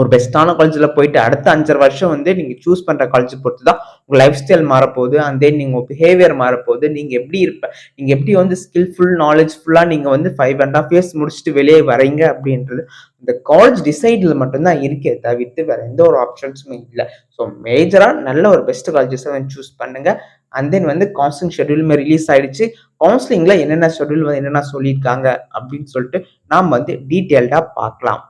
ஒரு பெஸ்ட்டான காலேஜில் போயிட்டு அடுத்த 5.5 வருஷம் வந்து நீங்கள் சூஸ் பண்ணுற காலேஜ் பொறுத்து தான் உங்கள் லைஃப் ஸ்டைல் மாறப்போகுது. அண்ட் தென் நீங்கள் பிஹேவியர் மாறப்போகுது. நீங்கள் எப்படி வந்து ஸ்கில்ஃபுல் நாலேஜ்ஃபுல்லாக நீங்கள் வந்து 5.5 இயர்ஸ் முடிச்சுட்டு வெளியே வரீங்க அப்படின்றது இந்த காலேஜ் டிசைடில் மட்டும்தான் இருக்கே தவிர்த்து வேற எந்த ஒரு ஆப்ஷன்ஸுமே இல்லை. ஸோ மேஜராக நல்ல ஒரு பெஸ்ட் காலேஜஸை வந்து சூஸ் பண்ணுங்க. அண்ட் தென் வந்து கவுன்சிலிங் ஷெட்யூலுமே ரிலீஸ் ஆயிடுச்சு. கவுன்சிலிங்ல என்னென்ன ஷெட்யூல் வந்து என்னென்ன சொல்லியிருக்காங்க அப்படின்னு சொல்லிட்டு நாம் வந்து டீட்டெயில்டாக பார்க்கலாம்.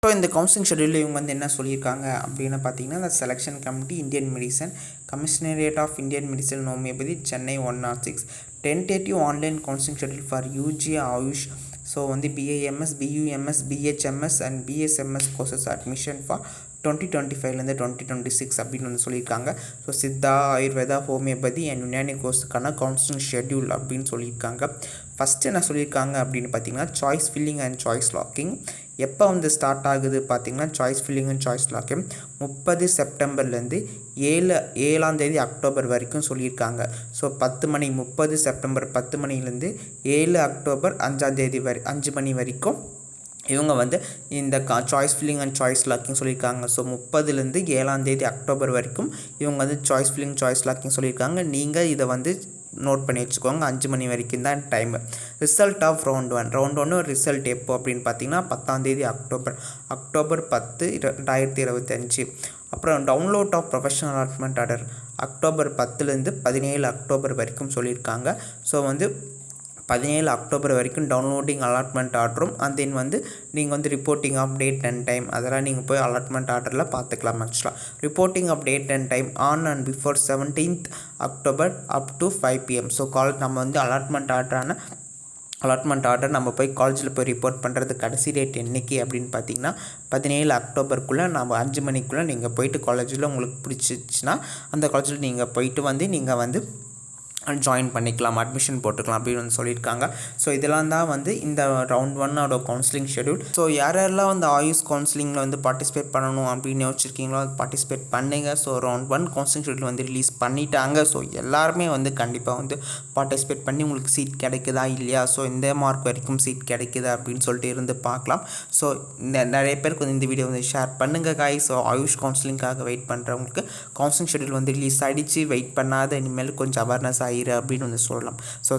ஸோ இந்த கவுன்சிலிங் ஷெட்யூலில் இவங்க வந்து என்ன சொல்லியிருக்காங்க அப்படின்னு பார்த்தீங்கன்னா, இந்த selection committee Indian medicine commissionerate of Indian medicine homeopathy Chennai 106 tentative online counselling schedule for UG AYUSH. So வந்து BAMS BUMS BHMS and BSMS courses admission for 2025 2026 அப்படின்னு வந்து சொல்லியிருக்காங்க. So Siddha Ayurveda homeopathy and Unani கோர்ஸுக்கான கவுன்சிலிங் ஷெட்யூல் அப்படின்னு சொல்லியிருக்காங்க. ஃபஸ்ட்டு என்ன சொல்லியிருக்காங்க அப்படின்னு பார்த்தீங்கன்னா, choice filling and choice locking எப்போ வந்து ஸ்டார்ட் ஆகுது பார்த்தீங்கன்னா, choice filling and choice locking 30 செப்டம்பர்லேருந்து 7 October வரைக்கும் சொல்லியிருக்காங்க. ஸோ 10 மணி 30 செப்டம்பர் 10 மணிலேருந்து 7 அக்டோபர் 5 மணி வரைக்கும் இவங்க வந்து இந்த choice filling and choice locking சொல்லியிருக்காங்க. ஸோ 30லேருந்து 7 அக்டோபர் வரைக்கும் இவங்க வந்து சாய்ஸ் ஃபில்லிங் சாய்ஸ் லாக்கிங் சொல்லியிருக்காங்க. நீங்கள் இதை வந்து நோட் பண்ணி வச்சுக்கோங்க. 5 மணி வரைக்கும் தான் time. Result of round 1 result எப்போ அப்படின்னு பார்த்தீங்கன்னா, 10 அக்டோபர் 10 2025. அப்புறம் download of professional allotment order October 10லேருந்து 17 அக்டோபர் வரைக்கும் சொல்லியிருக்காங்க. ஸோ வந்து 17 அக்டோபர் வரைக்கும் டவுன்லோடிங் அலாட்மெண்ட் ஆர்டரும் அண்ட் தென் வந்து நீங்கள் வந்து reporting of date and time அதெல்லாம் நீங்கள் போய் அலாட்மெண்ட் ஆர்டரில் பார்த்துக்கலாம். ஆக்சுவலாக reporting of date and time on and before 17th October up to 5 PM. So நம்ம வந்து அலாட்மெண்ட் ஆர்டர் நம்ம போய் காலேஜில் போய் ரிப்போர்ட் பண்ணுறது கடைசி டேட் என்றைக்கு அப்படின்னு பார்த்தீங்கன்னா, 17 அக்டோபருக்குள்ளே நம்ம 5 மணிக்குள்ளே நீங்கள் போயிட்டு காலேஜில் உங்களுக்கு பிடிச்சிச்சின்னா அந்த காலேஜில் நீங்கள் போயிட்டு வந்து நீங்கள் வந்து ஜாயின் பண்ணிக்கலாம், அட்மிஷன் போட்டுக்கலாம் அப்படின்னு வந்து சொல்லியிருக்காங்க. ஸோ இதெல்லாம் தான் வந்து இந்த ரவுண்ட் 1 கவுன்சிலிங் ஷெட்யூல். ஸோ யாரெல்லாம் வந்து ஆயுஷ் கவுன்சிலிங்கில் வந்து பார்ட்டிசிபேட் பண்ணணும் அப்படின்னு யோசிச்சிருக்கீங்களோ அது பார்ட்டிசிபேட் பண்ணுங்க. ஸோ ரவுண்ட் 1 கவுன்சிலிங் ஷெட்யூல் வந்து ரிலீஸ் பண்ணிட்டாங்க. ஸோ எல்லாருமே வந்து கண்டிப்பாக வந்து பார்ட்டிசிபேட் பண்ணி உங்களுக்கு சீட் கிடைக்குதா இல்லையா, ஸோ இந்த மார்க் வரைக்கும் சீட் கிடைக்குதா அப்படின்னு சொல்லிட்டு இருந்து பார்க்கலாம். ஸோ நிறைய பேருக்கு வந்து இந்த வீடியோ வந்து ஷேர் பண்ணுங்கள் காய். ஸோ ஆயுஷ் கவுன்சிலிங்காக வெயிட் பண்ணுறவங்களுக்கு கவுன்சிலிங் ஷெட்யூல் வந்து ரிலீஸ் ஆகிடுச்சு. வெயிட் பண்ணாத இனிமேல் கொஞ்சம் அவேர்னஸ் அப்படின்னு வந்து சொல்லலாம். ஸோ